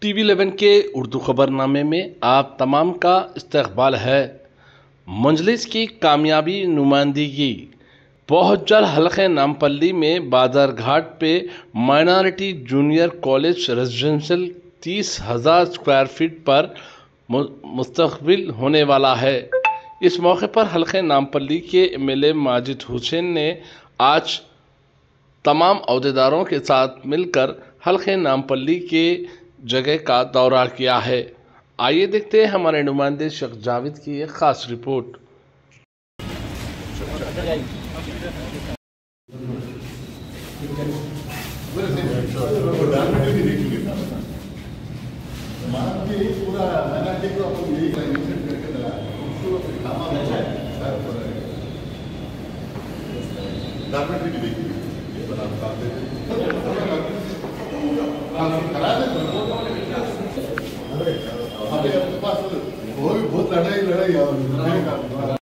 TV11 के उर्दू खबरनामे में आप तमाम का इस्तकबाल है। मजलिस की कामयाबी नुमाइंदगी बहुत जल्द हल्के नामपल्ली में बादरघाट पे minority junior college residential 30,000 square feet पर मुस्तकबिल होने वाला है। इस मौके पर हल्के नामपल्ली के MLA माजिद हुसैन ने आज तमाम अहदेदारों के साथ मिलकर हल्के नामपल्ली के जगह का दौरा किया है। आइए देखते हैं हमारे नुमाइंदे शेख जावेद की एक खास रिपोर्ट। बहुत लड़ाई